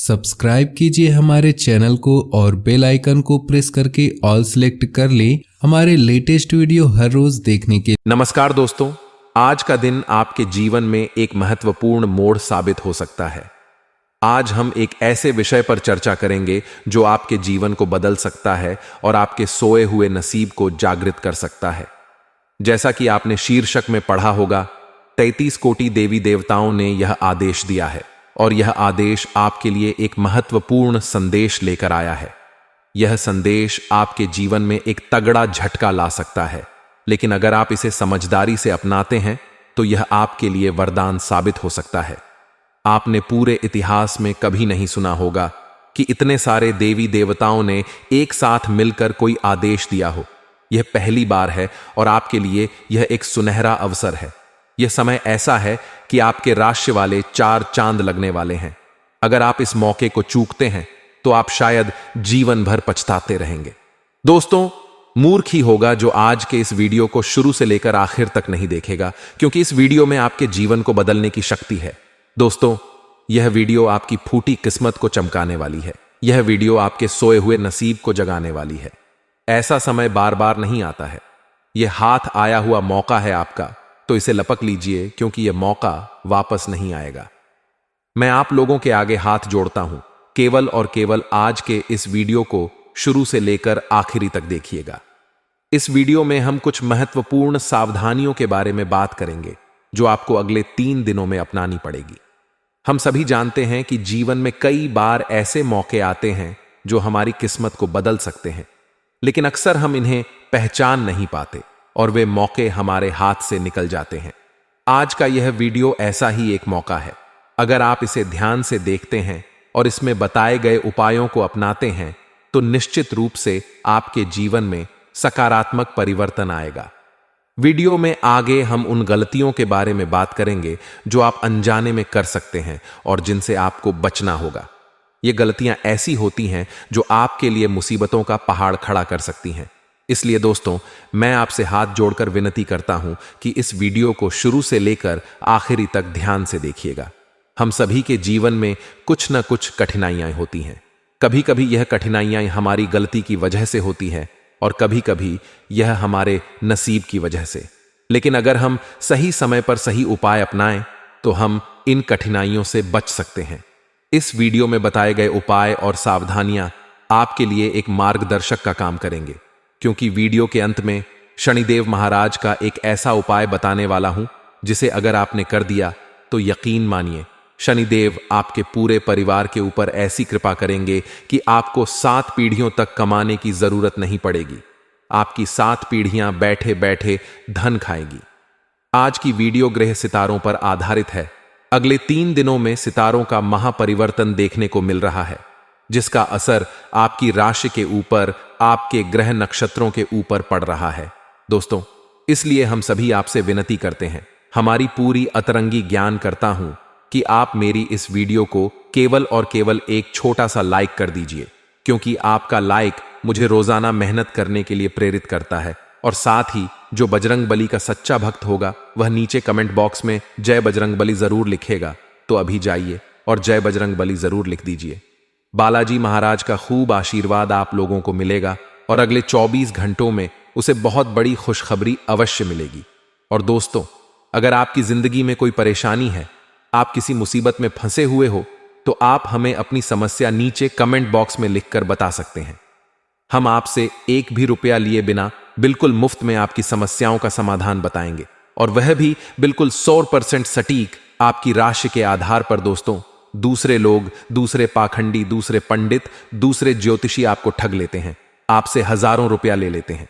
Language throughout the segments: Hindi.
सब्सक्राइब कीजिए हमारे चैनल को और बेल आइकन को प्रेस करके ऑल सेलेक्ट कर लें हमारे लेटेस्ट वीडियो हर रोज देखने के। नमस्कार दोस्तों, आज का दिन आपके जीवन में एक महत्वपूर्ण मोड़ साबित हो सकता है। आज हम एक ऐसे विषय पर चर्चा करेंगे जो आपके जीवन को बदल सकता है और आपके सोए हुए नसीब को जागृत कर सकता है। जैसा कि आपने शीर्षक में पढ़ा होगा, 33 कोटि देवी देवताओं ने यह आदेश दिया है और यह आदेश आपके लिए एक महत्वपूर्ण संदेश लेकर आया है। यह संदेश आपके जीवन में एक तगड़ा झटका ला सकता है, लेकिन अगर आप इसे समझदारी से अपनाते हैं तो यह आपके लिए वरदान साबित हो सकता है। आपने पूरे इतिहास में कभी नहीं सुना होगा कि इतने सारे देवी देवताओं ने एक साथ मिलकर कोई आदेश दिया हो। यह पहली बार है और आपके लिए यह एक सुनहरा अवसर है। यह समय ऐसा है कि आपके राशि वाले 4 चांद लगने वाले हैं। अगर आप इस मौके को चूकते हैं तो आप शायद जीवन भर पछताते रहेंगे। दोस्तों, मूर्ख ही होगा जो आज के इस वीडियो को शुरू से लेकर आखिर तक नहीं देखेगा, क्योंकि इस वीडियो में आपके जीवन को बदलने की शक्ति है। दोस्तों, यह वीडियो आपकी फूटी किस्मत को चमकाने वाली है। यह वीडियो आपके सोए हुए नसीब को जगाने वाली है। ऐसा समय बार बार नहीं आता है। यह हाथ आया हुआ मौका है आपका, तो इसे लपक लीजिए, क्योंकि यह मौका वापस नहीं आएगा। मैं आप लोगों के आगे हाथ जोड़ता हूं, केवल और केवल आज के इस वीडियो को शुरू से लेकर आखिरी तक देखिएगा। इस वीडियो में हम कुछ महत्वपूर्ण सावधानियों के बारे में बात करेंगे जो आपको अगले 3 दिनों में अपनानी पड़ेगी। हम सभी जानते हैं कि जीवन में कई बार ऐसे मौके आते हैं जो हमारी किस्मत को बदल सकते हैं, लेकिन अक्सर हम इन्हें पहचान नहीं पाते और वे मौके हमारे हाथ से निकल जाते हैं। आज का यह वीडियो ऐसा ही एक मौका है। अगर आप इसे ध्यान से देखते हैं और इसमें बताए गए उपायों को अपनाते हैं तो निश्चित रूप से आपके जीवन में सकारात्मक परिवर्तन आएगा। वीडियो में आगे हम उन गलतियों के बारे में बात करेंगे जो आप अनजाने में कर सकते हैं और जिनसे आपको बचना होगा। ये गलतियां ऐसी होती हैं जो आपके लिए मुसीबतों का पहाड़ खड़ा कर सकती हैं। इसलिए दोस्तों, मैं आपसे हाथ जोड़कर विनती करता हूं कि इस वीडियो को शुरू से लेकर आखिरी तक ध्यान से देखिएगा। हम सभी के जीवन में कुछ न कुछ कठिनाइयां होती हैं। कभी कभी यह कठिनाइयां हमारी गलती की वजह से होती हैं और कभी कभी यह हमारे नसीब की वजह से। लेकिन अगर हम सही समय पर सही उपाय अपनाएं तो हम इन कठिनाइयों से बच सकते हैं। इस वीडियो में बताए गए उपाय और सावधानियां आपके लिए एक मार्गदर्शक का काम करेंगे, क्योंकि वीडियो के अंत में शनिदेव महाराज का एक ऐसा उपाय बताने वाला हूं जिसे अगर आपने कर दिया तो यकीन मानिए शनिदेव आपके पूरे परिवार के ऊपर ऐसी कृपा करेंगे कि आपको 7 पीढ़ियों तक कमाने की जरूरत नहीं पड़ेगी। आपकी 7 पीढ़ियां बैठे बैठे धन खाएगी। आज की वीडियो ग्रह सितारों पर आधारित है। अगले 3 दिनों में सितारों का महापरिवर्तन देखने को मिल रहा है, जिसका असर आपकी राशि के ऊपर, आपके ग्रह नक्षत्रों के ऊपर पड़ रहा है। दोस्तों, इसलिए हम सभी आपसे विनती करते हैं, हमारी पूरी अतरंगी ज्ञान करता हूं कि आप मेरी इस वीडियो को केवल और केवल एक छोटा सा लाइक कर दीजिए, क्योंकि आपका लाइक मुझे रोजाना मेहनत करने के लिए प्रेरित करता है। और साथ ही जो बजरंग बली का सच्चा भक्त होगा वह नीचे कमेंट बॉक्स में जय बजरंग बली जरूर लिखेगा। तो अभी जाइए और जय बजरंग बली जरूर लिख दीजिए। बालाजी महाराज का खूब आशीर्वाद आप लोगों को मिलेगा और अगले 24 घंटों में उसे बहुत बड़ी खुशखबरी अवश्य मिलेगी। और दोस्तों, अगर आपकी जिंदगी में कोई परेशानी है, आप किसी मुसीबत में फंसे हुए हो, तो आप हमें अपनी समस्या नीचे कमेंट बॉक्स में लिखकर बता सकते हैं। हम आपसे 1 भी रुपया लिए बिना बिल्कुल मुफ्त में आपकी समस्याओं का समाधान बताएंगे, और वह भी बिल्कुल 100% सटीक आपकी राशि के आधार पर। दोस्तों, दूसरे लोग, दूसरे पाखंडी, दूसरे पंडित, दूसरे ज्योतिषी आपको ठग लेते हैं, आपसे हजारों रुपया ले लेते हैं।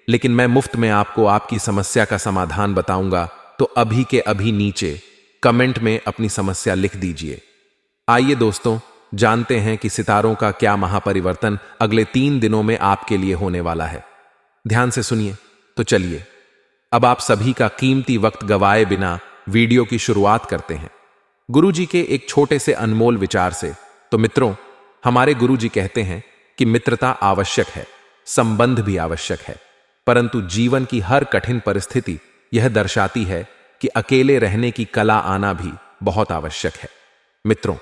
लेकिन मैं मुफ्त में आपको आपकी समस्या का समाधान बताऊंगा। तो अभी के अभी नीचे कमेंट में अपनी समस्या लिख दीजिए। आइए दोस्तों, जानते हैं कि सितारों का क्या महापरिवर्तन अगले 3 दिनों में आपके लिए होने वाला है। ध्यान से सुनिए। तो चलिए, अब आप सभी का कीमती वक्त गवाए बिना वीडियो की शुरुआत करते हैं, गुरुजी के एक छोटे से अनमोल विचार से। तो मित्रों, हमारे गुरुजी कहते हैं कि मित्रता आवश्यक है, संबंध भी आवश्यक है, परंतु जीवन की हर कठिन परिस्थिति यह दर्शाती है कि अकेले रहने की कला आना भी बहुत आवश्यक है। मित्रों,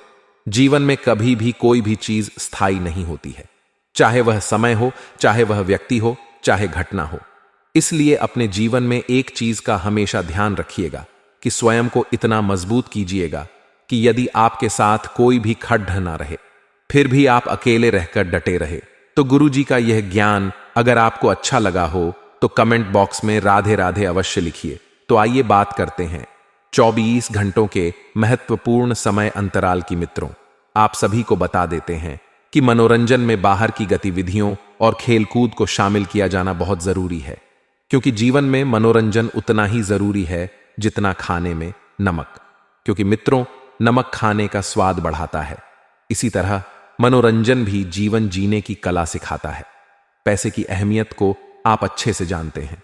जीवन में कभी भी कोई भी चीज स्थायी नहीं होती है, चाहे वह समय हो, चाहे वह व्यक्ति हो, चाहे घटना हो। इसलिए अपने जीवन में एक चीज का हमेशा ध्यान रखिएगा कि स्वयं को इतना मजबूत कीजिएगा कि यदि आपके साथ कोई भी खड्ड ना रहे, फिर भी आप अकेले रहकर डटे रहे। तो गुरुजी का यह ज्ञान अगर आपको अच्छा लगा हो तो कमेंट बॉक्स में राधे राधे अवश्य लिखिए। तो आइए बात करते हैं 24 घंटों के महत्वपूर्ण समय अंतराल की। मित्रों, आप सभी को बता देते हैं कि मनोरंजन में बाहर की गतिविधियों और खेलकूद को शामिल किया जाना बहुत जरूरी है, क्योंकि जीवन में मनोरंजन उतना ही जरूरी है जितना खाने में नमक। क्योंकि मित्रों, नमक खाने का स्वाद बढ़ाता है, इसी तरह मनोरंजन भी जीवन जीने की कला सिखाता है। पैसे की अहमियत को आप अच्छे से जानते हैं,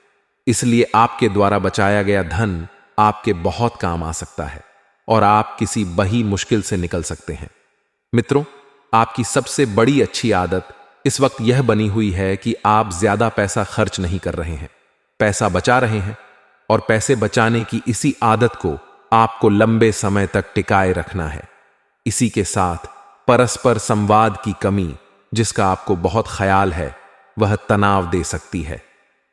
इसलिए आपके द्वारा बचाया गया धन आपके बहुत काम आ सकता है और आप किसी बड़ी मुश्किल से निकल सकते हैं। मित्रों, आपकी सबसे बड़ी अच्छी आदत इस वक्त यह बनी हुई है कि आप ज्यादा पैसा खर्च नहीं कर रहे हैं, पैसा बचा रहे हैं। और पैसे बचाने की इसी आदत को आपको लंबे समय तक टिकाए रखना है। इसी के साथ परस्पर संवाद की कमी, जिसका आपको बहुत ख्याल है, वह तनाव दे सकती है।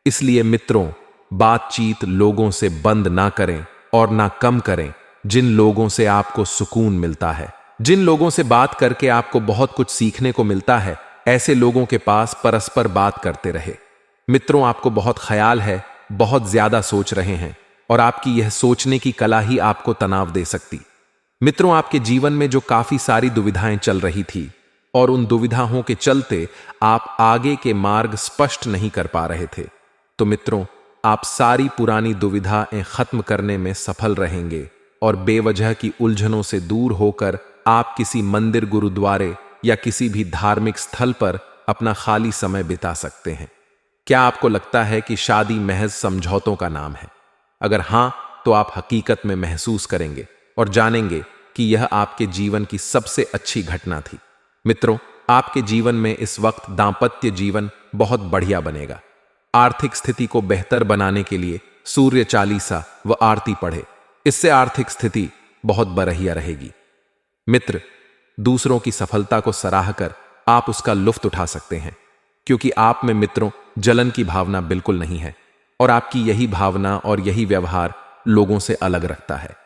इसलिए मित्रों, बातचीत लोगों से बंद ना करें और ना कम करें जिन लोगों से आपको सुकून मिलता है, जिन लोगों से बात करके आपको बहुत कुछ सीखने को मिलता है, ऐसे लोगों के पास परस्पर बात करते रहे। मित्रों, आपको बहुत ख्याल है, बहुत ज्यादा सोच रहे हैं और आपकी यह सोचने की कला ही आपको तनाव दे सकती। मित्रों, आपके जीवन में जो काफी सारी दुविधाएं चल रही थी और उन दुविधाओं के चलते आप आगे के मार्ग स्पष्ट नहीं कर पा रहे थे, तो मित्रों, आप सारी पुरानी दुविधाएं खत्म करने में सफल रहेंगे और बेवजह की उलझनों से दूर होकर आप किसी मंदिर, गुरुद्वारे या किसी भी धार्मिक स्थल पर अपना खाली समय बिता सकते हैं। क्या आपको लगता है कि शादी महज समझौतों का नाम है? अगर हां, तो आप हकीकत में महसूस करेंगे और जानेंगे कि यह आपके जीवन की सबसे अच्छी घटना थी। मित्रों, आपके जीवन में इस वक्त दांपत्य जीवन बहुत बढ़िया बनेगा। आर्थिक स्थिति को बेहतर बनाने के लिए सूर्य चालीसा व आरती पढ़े, इससे आर्थिक स्थिति बहुत बढ़िया रहेगी। मित्र, दूसरों की सफलता को सराहकर आप उसका लुत्फ उठा सकते हैं, क्योंकि आप में मित्रों जलन की भावना बिल्कुल नहीं है और आपकी यही भावना और यही व्यवहार लोगों से अलग रखता है।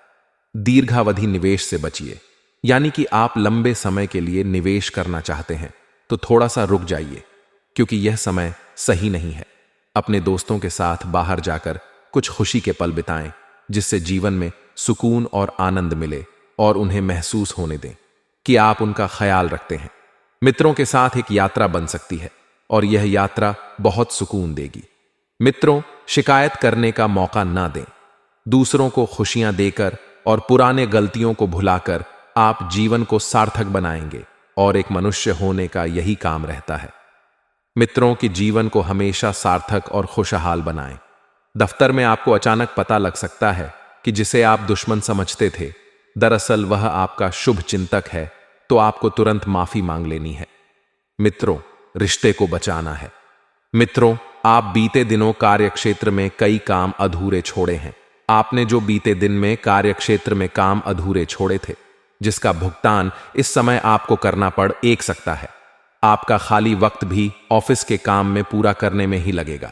दीर्घावधि निवेश से बचिए, यानी कि आप लंबे समय के लिए निवेश करना चाहते हैं तो थोड़ा सा रुक जाइए, क्योंकि यह समय सही नहीं है। अपने दोस्तों के साथ बाहर जाकर कुछ खुशी के पल बिताएं, जिससे जीवन में सुकून और आनंद मिले और उन्हें महसूस होने दें कि आप उनका ख्याल रखते हैं। मित्रों के साथ एक यात्रा बन सकती है और यह यात्रा बहुत सुकून देगी। मित्रों, शिकायत करने का मौका ना दें। दूसरों को खुशियां देकर और पुराने गलतियों को भुलाकर आप जीवन को सार्थक बनाएंगे और एक मनुष्य होने का यही काम रहता है। मित्रों की जीवन को हमेशा सार्थक और खुशहाल बनाएं। दफ्तर में आपको अचानक पता लग सकता है कि जिसे आप दुश्मन समझते थे, दरअसल वह आपका शुभ चिंतक है, तो आपको तुरंत माफी मांग लेनी है। मित्रों, रिश्ते को बचाना है। मित्रों, आप बीते दिनों कार्यक्षेत्र में कई काम अधूरे छोड़े हैं। आपने जो बीते दिन में कार्यक्षेत्र में काम अधूरे छोड़े थे, जिसका भुगतान इस समय आपको करना पड़ एक सकता है। आपका खाली वक्त भी ऑफिस के काम में पूरा करने में ही लगेगा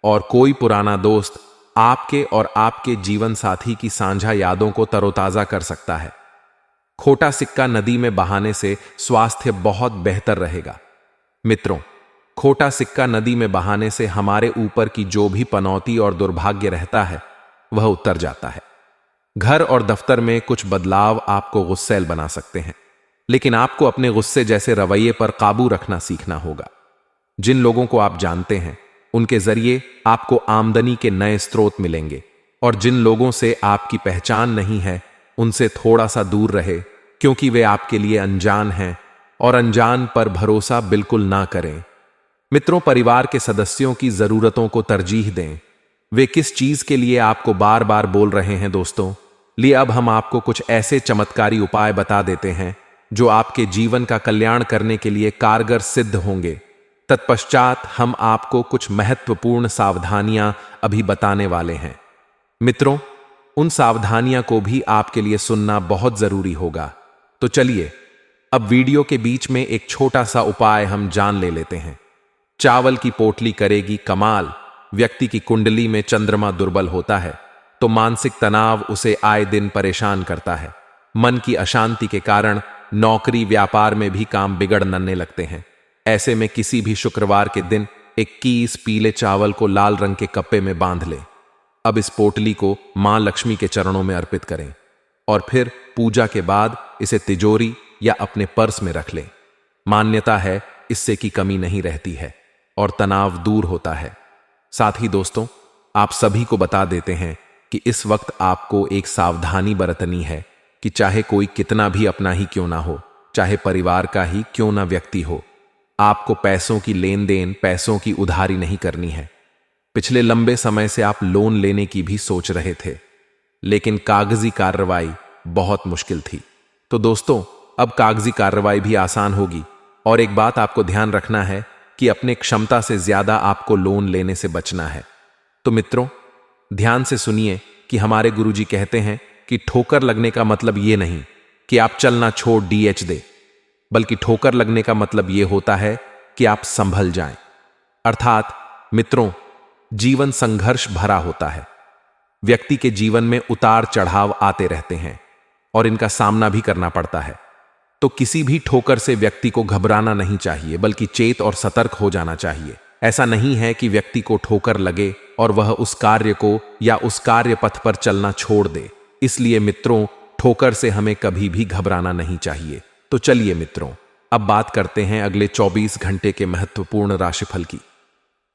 और कोई पुराना दोस्त आपके और आपके जीवन साथी की साझा यादों को तरोताजा कर सकता है। खोटा सिक्का नदी में बहाने से स्वास्थ्य बहुत बेहतर रहेगा। मित्रों, खोटा सिक्का नदी में बहाने से हमारे ऊपर की जो भी पनौती और दुर्भाग्य रहता है वह उतर जाता है। घर और दफ्तर में कुछ बदलाव आपको गुस्सैल बना सकते हैं, लेकिन आपको अपने गुस्से जैसे रवैये पर काबू रखना सीखना होगा। जिन लोगों को आप जानते हैं, उनके जरिए आपको आमदनी के नए स्रोत मिलेंगे और जिन लोगों से आपकी पहचान नहीं है, उनसे थोड़ा सा दूर रहे, क्योंकि वे आपके लिए अनजान हैं और अनजान पर भरोसा बिल्कुल ना करें। मित्रों, परिवार के सदस्यों की जरूरतों को तरजीह दें। वे किस चीज के लिए आपको बार बार बोल रहे हैं दोस्तों, लिए अब हम आपको कुछ ऐसे चमत्कारी उपाय बता देते हैं जो आपके जीवन का कल्याण करने के लिए कारगर सिद्ध होंगे। तत्पश्चात हम आपको कुछ महत्वपूर्ण सावधानियां अभी बताने वाले हैं। मित्रों, उन सावधानियां को भी आपके लिए सुनना बहुत जरूरी होगा। तो चलिए अब वीडियो के बीच में एक छोटा सा उपाय हम जान लेते हैं। चावल की पोटली करेगी कमाल। व्यक्ति की कुंडली में चंद्रमा दुर्बल होता है तो मानसिक तनाव उसे आए दिन परेशान करता है। मन की अशांति के कारण नौकरी व्यापार में भी काम बिगड़ने लगते हैं। ऐसे में किसी भी शुक्रवार के दिन 21 पीले चावल को लाल रंग के कप्पे में बांध लें। अब इस पोटली को मां लक्ष्मी के चरणों में अर्पित करें और फिर पूजा के बाद इसे तिजोरी या अपने पर्स में रख लें। मान्यता है इससे की कमी नहीं रहती है और तनाव दूर होता है। साथ ही दोस्तों, आप सभी को बता देते हैं कि इस वक्त आपको एक सावधानी बरतनी है कि चाहे कोई कितना भी अपना ही क्यों ना हो, चाहे परिवार का ही क्यों ना व्यक्ति हो, आपको पैसों की लेन देन, पैसों की उधारी नहीं करनी है। पिछले लंबे समय से आप लोन लेने की भी सोच रहे थे, लेकिन कागजी कार्रवाई बहुत मुश्किल थी। तो दोस्तों, अब कागजी कार्रवाई भी आसान होगी। और एक बात आपको ध्यान रखना है कि अपने क्षमता से ज्यादा आपको लोन लेने से बचना है। तो मित्रों, ध्यान से सुनिए कि हमारे गुरुजी कहते हैं कि ठोकर लगने का मतलब यह नहीं कि आप चलना छोड़ डीएच दे, बल्कि ठोकर लगने का मतलब यह होता है कि आप संभल जाएं। अर्थात मित्रों, जीवन संघर्ष भरा होता है। व्यक्ति के जीवन में उतार चढ़ाव आते रहते हैं और इनका सामना भी करना पड़ता है। तो किसी भी ठोकर से व्यक्ति को घबराना नहीं चाहिए, बल्कि चेत और सतर्क हो जाना चाहिए। ऐसा नहीं है कि व्यक्ति को ठोकर लगे और वह उस कार्य को या उस कार्य पथ पर चलना छोड़ दे। इसलिए मित्रों, ठोकर से हमें कभी भी घबराना नहीं चाहिए। तो चलिए मित्रों, अब बात करते हैं अगले 24 घंटे के महत्वपूर्ण राशिफल की।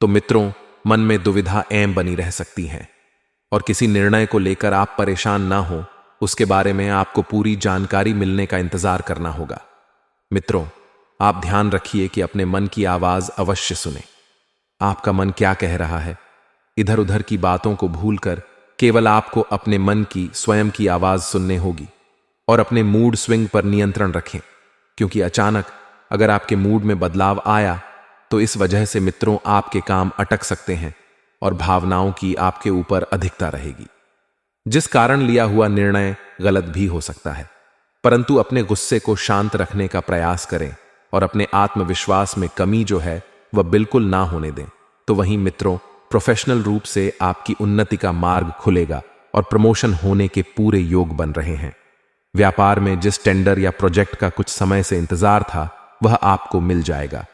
तो मित्रों, मन में दुविधा ऐं बनी रह सकती है और किसी निर्णय को लेकर आप परेशान ना हो, उसके बारे में आपको पूरी जानकारी मिलने का इंतजार करना होगा। मित्रों, आप ध्यान रखिए कि अपने मन की आवाज अवश्य सुने। आपका मन क्या कह रहा है, इधर उधर की बातों को भूलकर केवल आपको अपने मन की, स्वयं की आवाज सुनने होगी। और अपने मूड स्विंग पर नियंत्रण रखें, क्योंकि अचानक अगर आपके मूड में बदलाव आया तो इस वजह से मित्रों आपके काम अटक सकते हैं और भावनाओं की आपके ऊपर अधिकता रहेगी, जिस कारण लिया हुआ निर्णय गलत भी हो सकता है। परंतु अपने गुस्से को शांत रखने का प्रयास करें और अपने आत्मविश्वास में कमी जो है वह बिल्कुल ना होने दें। तो वहीं मित्रों, प्रोफेशनल रूप से आपकी उन्नति का मार्ग खुलेगा और प्रमोशन होने के पूरे योग बन रहे हैं। व्यापार में जिस टेंडर या प्रोजेक्ट का कुछ समय से इंतजार था वह आपको मिल जाएगा।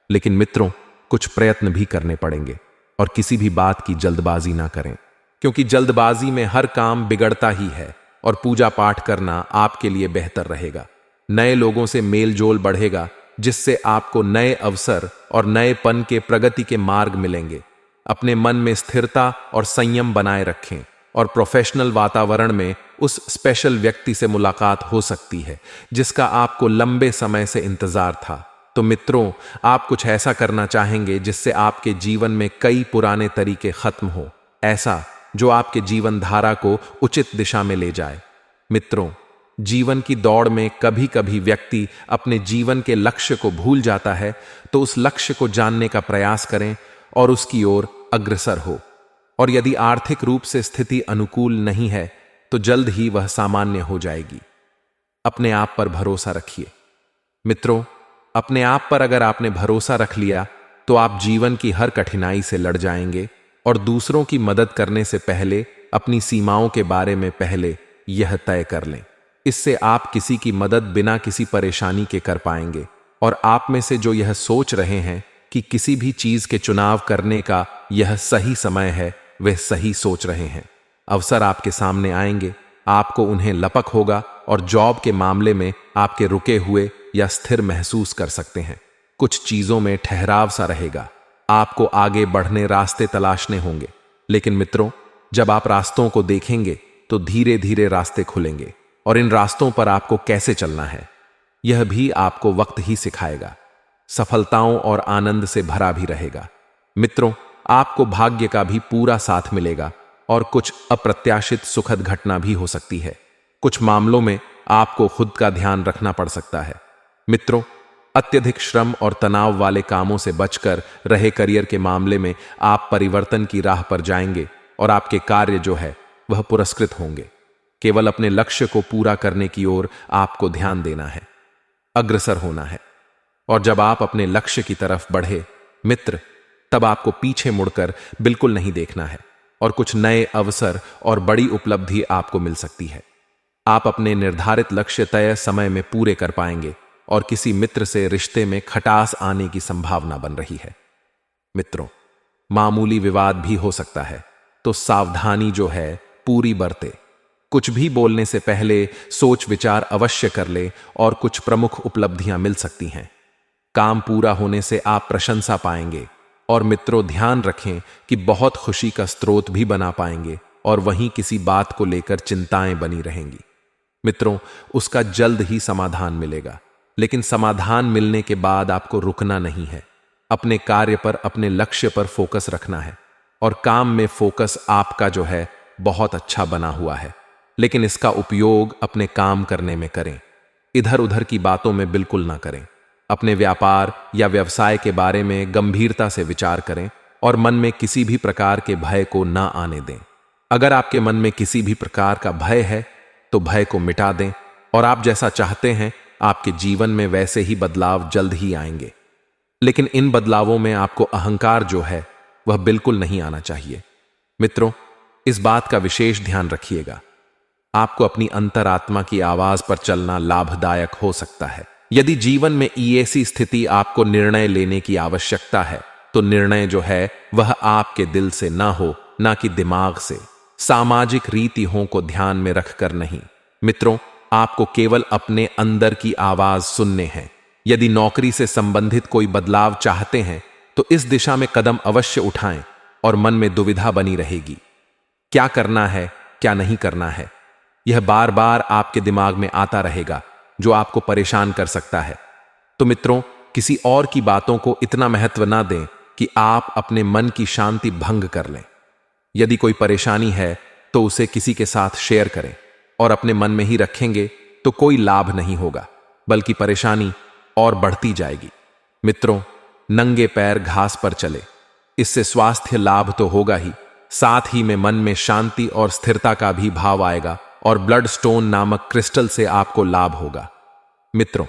लेकिन मित्रों, कुछ प्रयत्न भी करने पड़ेंगे और किसी भी बात की जल्दबाजी ना करें, क्योंकि जल्दबाजी में हर काम बिगड़ता ही है और पूजा पाठ करना आपके लिए बेहतर रहेगा। नए लोगों से मेल जोल बढ़ेगा, जिससे आपको नए अवसर और नएपन के प्रगति के मार्ग मिलेंगे। अपने मन में स्थिरता और संयम बनाए रखें और प्रोफेशनल वातावरण में उस स्पेशल व्यक्ति से मुलाकात हो सकती है जिसका आपको लंबे समय से इंतजार था। तो मित्रों, आप कुछ ऐसा करना चाहेंगे जिससे आपके जीवन में कई पुराने तरीके खत्म हो, ऐसा जो आपके जीवन धारा को उचित दिशा में ले जाए। मित्रों, जीवन की दौड़ में कभी कभी व्यक्ति अपने जीवन के लक्ष्य को भूल जाता है, तो उस लक्ष्य को जानने का प्रयास करें और उसकी ओर अग्रसर हो। और यदि आर्थिक रूप से स्थिति अनुकूल नहीं है तो जल्द ही वह सामान्य हो जाएगी। अपने आप पर भरोसा रखिए। मित्रों, अपने आप पर अगर आपने भरोसा रख लिया तो आप जीवन की हर कठिनाई से लड़ जाएंगे और दूसरों की मदद करने से पहले अपनी सीमाओं के बारे में पहले यह तय कर लें। इससे आप किसी की मदद बिना किसी परेशानी के कर पाएंगे। और आप में से जो यह सोच रहे हैं कि किसी भी चीज के चुनाव करने का यह सही समय है, वे सही सोच रहे हैं। अवसर आपके सामने आएंगे, आपको उन्हें लपक होगा और जॉब के मामले में आपके रुके हुए या स्थिर महसूस कर सकते हैं। कुछ चीजों में ठहराव सा रहेगा, आपको आगे बढ़ने रास्ते तलाशने होंगे। लेकिन मित्रों, जब आप रास्तों को देखेंगे तो धीरे धीरे रास्ते खुलेंगे और इन रास्तों पर आपको कैसे चलना है यह भी आपको वक्त ही सिखाएगा। सफलताओं और आनंद से भरा भी रहेगा। मित्रों, आपको भाग्य का भी पूरा साथ मिलेगा और कुछ अप्रत्याशित सुखद घटना भी हो सकती है। कुछ मामलों में आपको खुद का ध्यान रखना पड़ सकता है। मित्रों, अत्यधिक श्रम और तनाव वाले कामों से बचकर रहे करियर के मामले में आप परिवर्तन की राह पर जाएंगे और आपके कार्य जो है वह पुरस्कृत होंगे। केवल अपने लक्ष्य को पूरा करने की ओर आपको ध्यान देना है। अग्रसर होना है। और जब आप अपने लक्ष्य की तरफ बढ़े मित्र, तब आपको पीछे मुड़कर बिल्कुल नहीं देखना है और कुछ नए अवसर और बड़ी उपलब्धि आपको मिल सकती है। आप अपने निर्धारित लक्ष्य तय समय में पूरे कर पाएंगे और किसी मित्र से रिश्ते में खटास आने की संभावना बन रही है। मित्रों, मामूली विवाद भी हो सकता है, तो सावधानी जो है पूरी बरते। कुछ भी बोलने से पहले सोच विचार अवश्य कर ले और कुछ प्रमुख उपलब्धियां मिल सकती हैं। काम पूरा होने से आप प्रशंसा पाएंगे और मित्रों ध्यान रखें कि बहुत खुशी का स्रोत भी बना पाएंगे और वहीं किसी बात को लेकर चिंताएं बनी रहेंगी। मित्रों, उसका जल्द ही समाधान मिलेगा, लेकिन समाधान मिलने के बाद आपको रुकना नहीं है। अपने कार्य पर, अपने लक्ष्य पर फोकस रखना है और काम में फोकस आपका जो है बहुत अच्छा बना हुआ है, लेकिन इसका उपयोग अपने काम करने में करें। इधर उधर की बातों में बिल्कुल ना करें। अपने व्यापार या व्यवसाय के बारे में गंभीरता से विचार करें और मन में किसी भी प्रकार के भय को ना आने दें। अगर आपके मन में किसी भी प्रकार का भय है तो भय को मिटा दें और आप जैसा चाहते हैं आपके जीवन में वैसे ही बदलाव जल्द ही आएंगे। लेकिन इन बदलावों में आपको अहंकार जो है वह बिल्कुल नहीं आना चाहिए। मित्रों, इस बात का विशेष ध्यान रखिएगा। आपको अपनी अंतरात्मा की आवाज पर चलना लाभदायक हो सकता है। यदि जीवन में ऐसी स्थिति आपको निर्णय लेने की आवश्यकता है तो निर्णय जो है वह आपके दिल से ना हो, ना कि दिमाग से। सामाजिक रीतियों को ध्यान में रखकर नहीं। मित्रों, आपको केवल अपने अंदर की आवाज सुनने हैं। यदि नौकरी से संबंधित कोई बदलाव चाहते हैं तो इस दिशा में कदम अवश्य उठाएं और मन में दुविधा बनी रहेगी। क्या करना है, क्या नहीं करना है, यह बार बार आपके दिमाग में आता रहेगा, जो आपको परेशान कर सकता है। तो मित्रों, किसी और की बातों को इतना महत्व ना दें कि आप अपने मन की शांति भंग कर लें। यदि कोई परेशानी है तो उसे किसी के साथ शेयर करें और अपने मन में ही रखेंगे तो कोई लाभ नहीं होगा, बल्कि परेशानी और बढ़ती जाएगी। मित्रों, नंगे पैर घास पर चले, इससे स्वास्थ्य लाभ तो होगा ही, साथ ही में मन में शांति और स्थिरता का भी भाव आएगा और ब्लड स्टोन नामक क्रिस्टल से आपको लाभ होगा। मित्रों,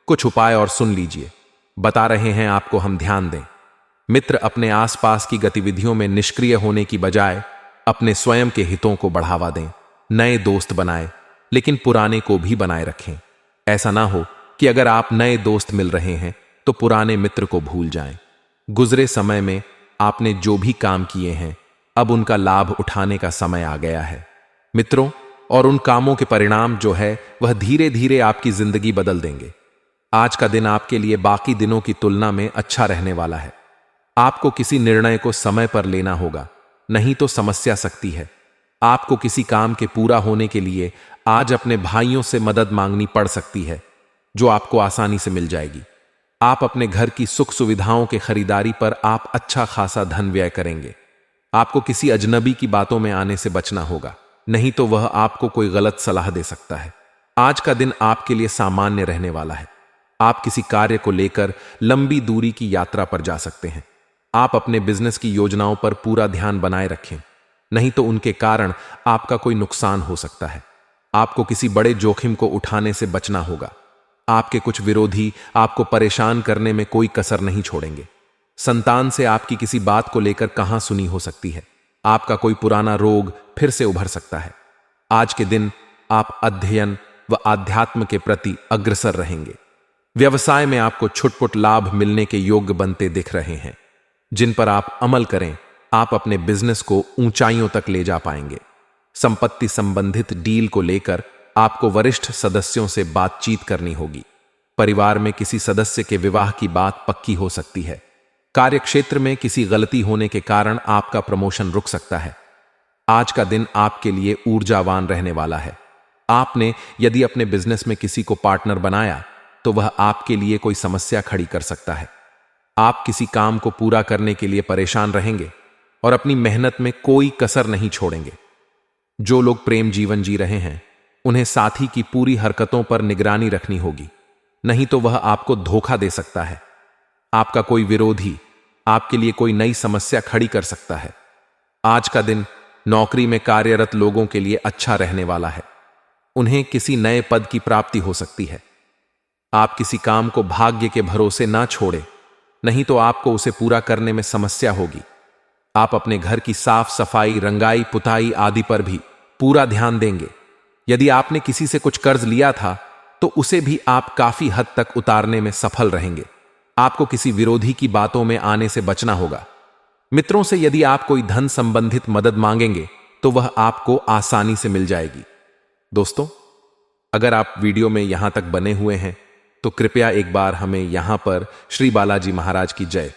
कुछ उपाय और सुन लीजिए, बता रहे हैं आपको, हम ध्यान दें। मित्र, अपने आसपास की गतिविधियों में निष्क्रिय होने की बजाय अपने स्वयं के हितों को बढ़ावा दें। नए दोस्त बनाएं, लेकिन पुराने को भी बनाए रखें। ऐसा ना हो कि अगर आप नए दोस्त मिल रहे हैं तो पुराने मित्र को भूल जाएं। गुजरे समय में आपने जो भी काम किए हैं, अब उनका लाभ उठाने का समय आ गया है। मित्रों, और उन कामों के परिणाम जो है वह धीरे धीरे आपकी जिंदगी बदल देंगे। आज का दिन आपके लिए बाकी दिनों की तुलना में अच्छा रहने वाला है। आपको किसी निर्णय को समय पर लेना होगा, नहीं तो समस्या सकती है। आपको किसी काम के पूरा होने के लिए आज अपने भाइयों से मदद मांगनी पड़ सकती है, जो आपको आसानी से मिल जाएगी। आप अपने घर की सुख सुविधाओं के खरीदारी पर आप अच्छा खासा धन व्यय करेंगे। आपको किसी अजनबी की बातों में आने से बचना होगा, नहीं तो वह आपको कोई गलत सलाह दे सकता है। आज का दिन आपके लिए सामान्य रहने वाला है। आप किसी कार्य को लेकर लंबी दूरी की यात्रा पर जा सकते हैं। आप अपने बिजनेस की योजनाओं पर पूरा ध्यान बनाए रखें, नहीं तो उनके कारण आपका कोई नुकसान हो सकता है। आपको किसी बड़े जोखिम को उठाने से बचना होगा। आपके कुछ विरोधी आपको परेशान करने में कोई कसर नहीं छोड़ेंगे। संतान से आपकी किसी बात को लेकर कहां सुनी हो सकती है। आपका कोई पुराना रोग फिर से उभर सकता है। आज के दिन आप अध्ययन व आध्यात्म के प्रति अग्रसर रहेंगे। व्यवसाय में आपको छुटपुट लाभ मिलने के योग्य बनते दिख रहे हैं, जिन पर आप अमल करें। आप अपने बिजनेस को ऊंचाइयों तक ले जा पाएंगे। संपत्ति संबंधित डील को लेकर आपको वरिष्ठ सदस्यों से बातचीत करनी होगी। परिवार में किसी सदस्य के विवाह की बात पक्की हो सकती है। कार्यक्षेत्र में किसी गलती होने के कारण आपका प्रमोशन रुक सकता है। आज का दिन आपके लिए ऊर्जावान रहने वाला है। आपने यदि अपने बिजनेस में किसी को पार्टनर बनाया तो वह आपके लिए कोई समस्या खड़ी कर सकता है। आप किसी काम को पूरा करने के लिए परेशान रहेंगे और अपनी मेहनत में कोई कसर नहीं छोड़ेंगे। जो लोग प्रेम जीवन जी रहे हैं, उन्हें साथी की पूरी हरकतों पर निगरानी रखनी होगी, नहीं तो वह आपको धोखा दे सकता है। आपका कोई विरोधी आपके लिए कोई नई समस्या खड़ी कर सकता है। आज का दिन नौकरी में कार्यरत लोगों के लिए अच्छा रहने वाला है। उन्हें किसी नए पद की प्राप्ति हो सकती है। आप किसी काम को भाग्य के भरोसे ना छोड़े, नहीं तो आपको उसे पूरा करने में समस्या होगी। आप अपने घर की साफ सफाई, रंगाई, पुताई आदि पर भी पूरा ध्यान देंगे। यदि आपने किसी से कुछ कर्ज लिया था तो उसे भी आप काफी हद तक उतारने में सफल रहेंगे। आपको किसी विरोधी की बातों में आने से बचना होगा। मित्रों से यदि आप कोई धन संबंधित मदद मांगेंगे तो वह आपको आसानी से मिल जाएगी। दोस्तों, अगर आप वीडियो में यहां तक बने हुए हैं तो कृपया एक बार हमें यहां पर श्री बालाजी महाराज की जय